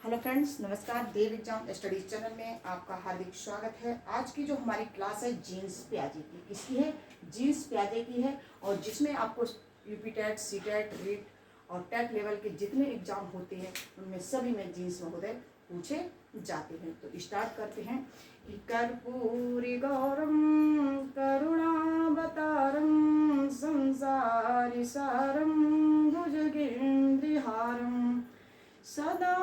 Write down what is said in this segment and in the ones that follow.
Hello friends, नमस्कार। देव exam studies channel में आपका हार्दिक स्वागत है। आज की जो हमारी क्लास है जीन्स प्याजे की, किसकी है? जीन्स प्याजे की है। और जिसमें आपको UP TET, C TET, REET और टेट लेवल के जितने एग्जाम होते हैं उनमें सभी में जीन्स महोदय पूछे जाते हैं। तो स्टार्ट करते हैं। कर्पूरी गौरम करुणावतारम संसारी सारम भुजगेन्द्रहारम सदा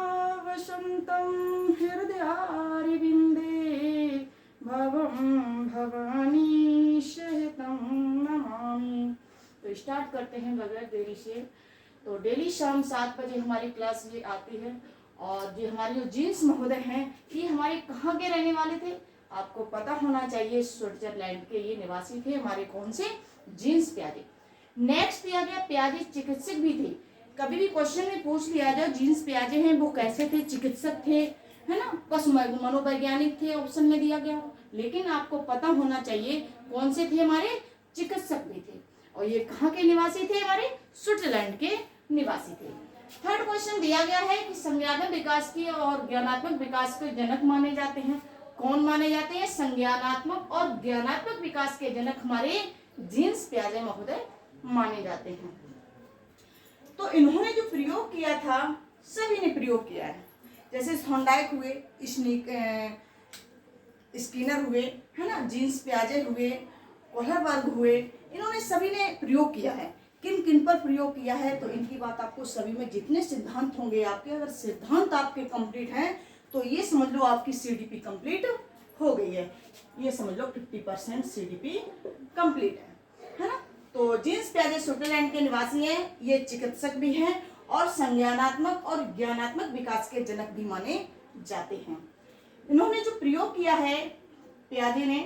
वसन्तं हृदयारविन्दे भवं भवानी सहितं नमामि। तो स्टार्ट करते हैं बगैर देरी से। तो डेली शाम 7 बजे हमारी क्लास ये आती है। और ये हमारे जो जीन्स महोदय हैं ये हमारे कहाँ के रहने वाले थे आपको पता होना चाहिए। स्विट्जरलैंड के ये निवासी थे हमारे। कौन से? जीन्स प्याजे। नेक्स्ट दिया गया प्याजे चिकित्सक भी थे। कभी भी क्वेश्चन में पूछ लिया जाए जीन्स प्याजे हैं वो कैसे थे? चिकित्सक थे, है ना। पशु मनोवैज्ञानिक थे, ऑप्शन में दिया गया हो। लेकिन आपको पता होना चाहिए कौन से थे हमारे? चिकित्सक भी थे। और ये कहाँ के निवासी थे? हमारे स्विट्जरलैंड के निवासी थे। थर्ड क्वेश्चन दिया गया है कि संज्ञानात्मक विकास के और ज्ञानात्मक विकास के जनक माने जाते हैं। कौन माने जाते हैं? संज्ञानात्मक और ज्ञानात्मक विकास के जनक हमारे जीन्स प्याजे महोदय माने जाते हैं। तो इन्होंने जो प्रयोग किया था सभी ने प्रयोग किया है। जैसे थॉर्नडाइक हुए, स्किनर हुए, है ना, जीन्स प्याजे हुए, कोहलबर्ग हुए, इन्होंने सभी ने प्रयोग किया है। किन किन पर प्रयोग किया है तो इनकी बात आपको सभी में जितने सिद्धांत होंगे आपके, अगर सिद्धांत आपके कंप्लीट हैं तो ये समझ लो आपकी सीडीपी कंप्लीट हो गई है। ये समझ लो 50% सीडीपी कंप्लीट है ना। तो जीन्स प्याजे स्विट्जरलैंड के निवासी हैं। ये चिकित्सक भी हैं और संज्ञानात्मक और ज्ञानात्मक विकास के जनक भी माने जाते हैं। इन्होंने जो प्रयोग किया है प्याजे ने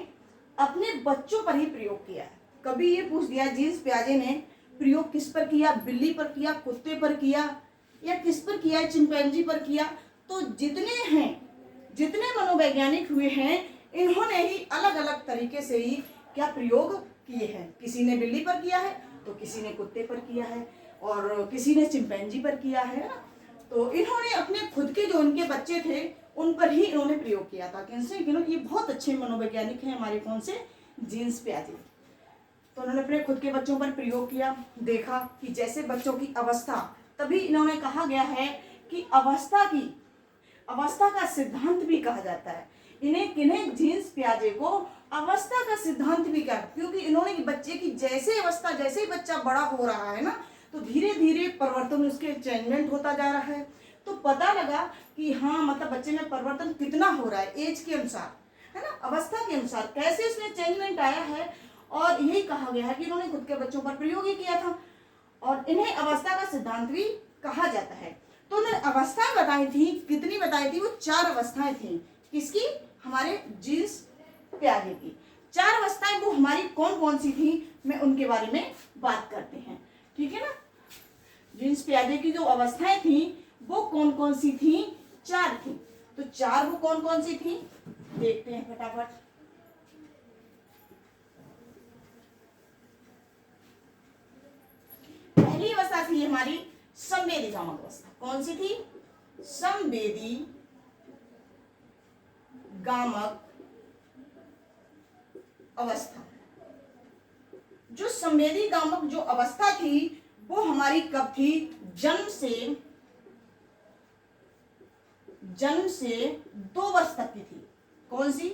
अपने बच्चों पर ही प्रयोग किया है। कभी ये पूछ दिया जीन्स प्याजे ने प्रयोग किस पर किया? बिल्ली पर किया, कुत्ते पर किया, या किस पर किया? चिंपैंजी पर किया। तो जितने मनोवैज्ञानिक हुए हैं इन्होंने ही अलग अलग तरीके से ही क्या प्रयोग किए हैं। किसी ने बिल्ली पर किया है तो किसी ने कुत्ते पर किया है और किसी ने चिंपैंजी पर किया है ना। तो इन्होंने अपने खुद के जो उनके बच्चे थे उन पर ही इन्होंने प्रयोग किया था। कैसे? ये बहुत अच्छे मनोवैज्ञानिक हैं हमारे। कौन से? जीन्स प्याजे। तो उन्होंने अपने खुद के बच्चों पर प्रयोग किया, देखा कि जैसे बच्चों की अवस्था, तभी इन्होंने कहा गया है कि अवस्था का सिद्धांत भी कहा जाता है। किन्हें? जीन्स प्याजे को अवस्था का सिद्धांत भी कहा, क्योंकि इन्होंने बच्चे की जैसे अवस्था, जैसे ही बच्चा बड़ा हो रहा है ना तो धीरे धीरे परिवर्तन, उसके चेंजमेंट होता जा रहा है। तो पता लगा कि हाँ, मतलब बच्चे में परिवर्तन कितना हो रहा है एज के अनुसार, है ना, अवस्था के अनुसार कैसे उसमें चेंजमेंट आया है। और यही कहा गया है कि इन्होंने खुद के बच्चों पर प्रयोग ही किया था और इन्हें अवस्था का सिद्धांत भी कहा जाता है। तो उन्होंने अवस्थाएं बताई थी। कितनी बताई थी? वो 4 अवस्थाएं थी। किसकी? हमारे जीन्स प्याजे की 4 अवस्थाएं। वो हमारी कौन कौन सी थी मैं उनके बारे में बात करते हैं, ठीक है ना। जीन्स प्याजे की जो अवस्थाएं थी वो कौन कौन सी थी? 4 थी। तो 4 वो कौन कौन सी थी देखते हैं फटाफट। पहली अवस्था थी हमारी संवेदी गामक अवस्था। कौन सी थी? संवेदी गामक अवस्था। जो संवेदी गामक जो अवस्था थी वो हमारी कब थी? जन्म से 2 वर्ष तक की थी। कौन सी?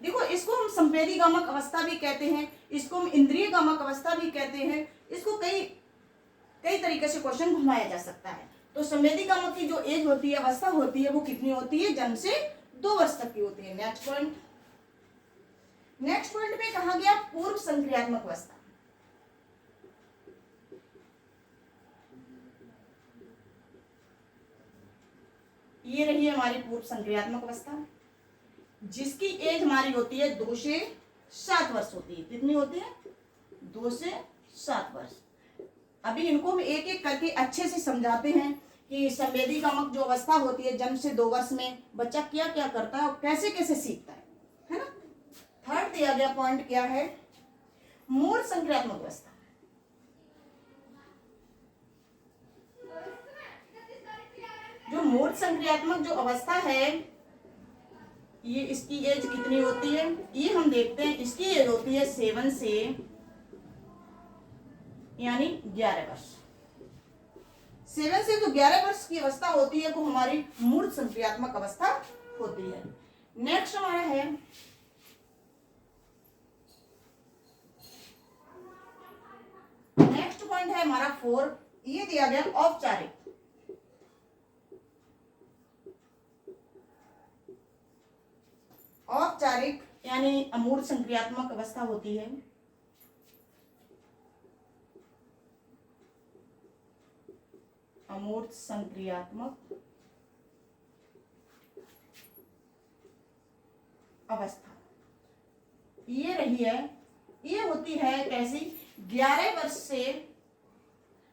देखो, इसको हम संवेदी गामक अवस्था भी कहते हैं, इसको हम इंद्रिय गामक अवस्था भी कहते हैं। इसको कई तरीके से क्वेश्चन घुमाया जा सकता है। तो संवेदी गामक की जो एज होती है, अवस्था होती है, वो कितनी होती है? जन्म से 2 वर्ष तक की होती है। नेक्स्ट पॉइंट में कहा गया पूर्व संक्रियात्मक अवस्था। ये रही हमारी पूर्व संक्रियात्मक अवस्था, जिसकी एज हमारी होती है 2 से 7 वर्ष होती है। कितनी होती है? 2 से 7 वर्ष। अभी इनको हम एक एक करके अच्छे से समझाते हैं कि संवेदी गामक जो अवस्था होती है जन्म से 2 वर्ष में बच्चा क्या क्या करता है और कैसे कैसे सीखता है ना। थर्ड दिया गया पॉइंट क्या है? मूल संक्रियात्मक अवस्था। जो मूर्त संक्रियात्मक जो अवस्था है, ये इसकी एज कितनी होती है, ये हम देखते हैं। इसकी एज होती है 7 से यानी 11 वर्ष। 7 से जो 11 वर्ष की अवस्था होती है वो हमारी मूर्त संक्रियात्मक अवस्था होती है। नेक्स्ट हमारा है नेक्स्ट पॉइंट है हमारा 4, ये दिया गया औपचारिक। औपचारिक यानी अमूर्त संक्रियात्मक अवस्था होती है। अमूर्त संक्रियात्मक अवस्था ये रही है, ये होती है कैसी, 11 वर्ष से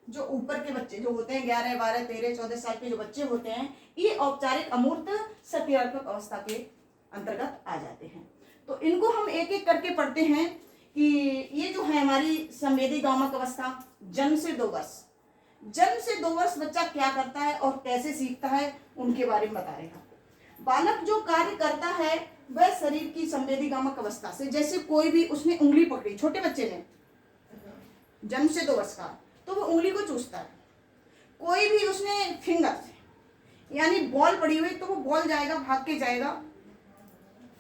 जो ऊपर के बच्चे जो होते हैं, 11, 12, 13, 14 साल के जो बच्चे होते हैं, ये औपचारिक अमूर्त संक्रियात्मक अवस्था के अंतर्गत आ जाते हैं। तो इनको हम एक एक करके पढ़ते हैं कि ये जो है हमारी संवेदी गामक अवस्था, जन्म से 2 वर्ष। जन्म से 2 वर्ष बच्चा क्या करता है और कैसे सीखता है, उनके बारे में बताएगा। बालक जो कार्य करता है वह शरीर की संवेदी गामक अवस्था से, जैसे कोई भी उसने उंगली पकड़ी, छोटे बच्चे ने जन्म से 2 वर्ष का, तो वो उंगली को चूसता है। कोई भी उसने फिंगर से यानी बॉल पड़ी हुई, तो वो बॉल जाएगा, भाग के जाएगा,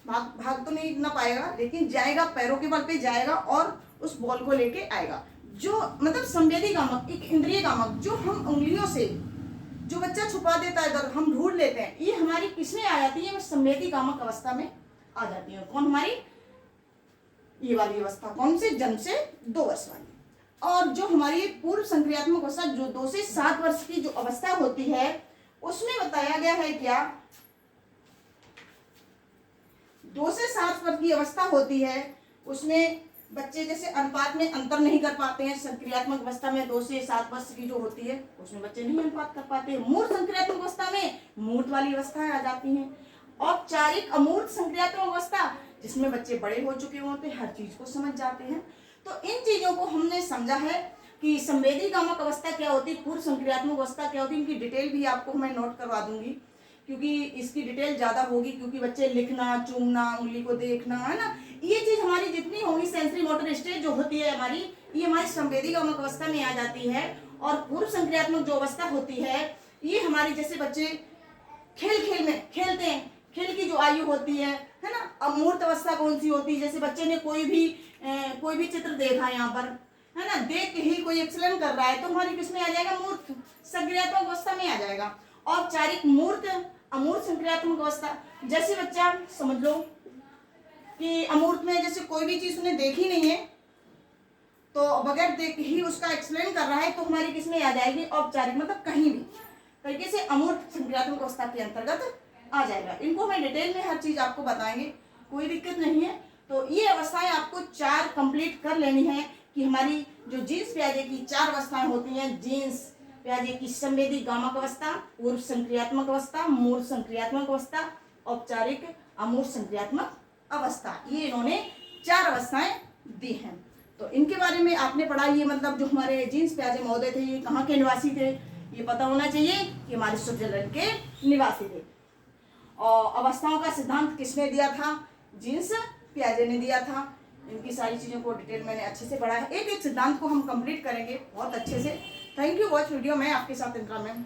भाग तो नहीं ना पाएगा, लेकिन जाएगा, पैरों के बल पे जाएगा और उस बॉल को लेके आएगा। जो मतलब संवेदी गामक, एक इंद्रिय गामक, जो हम उंगलियों से जो बच्चा छुपा देता है इधर, हम ढूंढ लेते हैं, ये हमारी किसमें आ जाती है, संवेदी गामक अवस्था में आ जाती है। कौन, हमारी ये वाली अवस्था, कौन से, जन्म से 2 वर्ष वाली। और जो हमारी पूर्व संक्रियात्मक अवस्था जो 2 से 7 वर्ष की जो अवस्था होती है, उसमें बताया गया है क्या, 2 से 7 वर्ष की अवस्था होती है, उसमें बच्चे जैसे अनुपात में अंतर नहीं कर पाते हैं। संक्रियात्मक अवस्था में 2 से 7 वर्ष की जो होती है उसमें बच्चे नहीं अनुपात कर पाते। मूर्त संक्रियात्मक अवस्था में मूर्त वाली अवस्थाएं आ जाती हैं। औपचारिक अमूर्त संक्रियात्मक अवस्था जिसमें बच्चे बड़े हो चुके होते हैं, हर चीज को समझ जाते हैं। तो इन चीजों को हमने समझा है कि संवेदी गामक अवस्था क्या होती है, पूर्व संक्रियात्मक अवस्था क्या होती है। इनकी डिटेल भी आपको मैं नोट करवा दूंगी, क्योंकि इसकी डिटेल ज्यादा होगी, क्योंकि बच्चे लिखना, चूमना, उंगली को देखना, है ना, ये चीज हमारी जितनी होगी, सेंसरी मोटर स्टेज जो होती है हमारी, ये हमारी संवेदी गामक अवस्था में आ जाती है। और पूर्व संक्रियात्मक जो अवस्था होती है, ये हमारी जैसे बच्चे खेल में खेलते हैं, खेल की जो आयु होती है ना। अमूर्त अवस्था कौन सी होती है, जैसे बच्चे ने कोई भी चित्र देखा यहाँ पर, है ना, देख के ही कोई एक्सप्लेन कर रहा है, तो हमारी किसमें आ जाएगा, मूर्त संक्रियात्मक अवस्था में आ जाएगा। औपचारिक मूर्त अमूर्त संक्रियात्मक अवस्था, जैसे बच्चा समझ लो कि अमूर्त में जैसे कोई भी चीज उसने देखी नहीं है, तो बगैर देख ही उसका एक्सप्लेन कर रहा है, तो हमारी किसमें आ जाएगी, औपचारिक, मतलब कहीं भी तरीके से अमूर्त संक्रियात्मक अवस्था के अंतर्गत आ जाएगा। इनको मैं डिटेल में हर चीज आपको बताएंगे, कोई दिक्कत नहीं है। तो ये अवस्थाएं आपको 4 कंप्लीट कर लेनी है कि हमारी जो जीन्स प्याजे की 4 अवस्थाएं होती हैं, जीन्स प्याजे की संवेदी गामक अवस्था, पूर्व संक्रियात्मक अवस्था, मूर्त संक्रियात्मक अवस्था, औपचारिक अमूर्त संक्रियात्मक अवस्था, ये इन्होंने 4 अवस्थाएं दी हैं। तो इनके बारे में आपने पढ़ा, ये मतलब जो हमारे जीन्स प्याजे महोदय थे, ये कहाँ के निवासी थे, ये पता होना चाहिए कि हमारे स्विट्जरलैंड के निवासी थे। और अवस्थाओं का सिद्धांत किसने दिया था, जीन्स प्याजे ने दिया था। इनकी सारी चीज़ों को डिटेल मैंने अच्छे से पढ़ा है, एक एक सिद्धांत को हम कंप्लीट करेंगे बहुत अच्छे से। थैंक यू वॉच वीडियो, मैं आपके साथ इंद्रा मैम।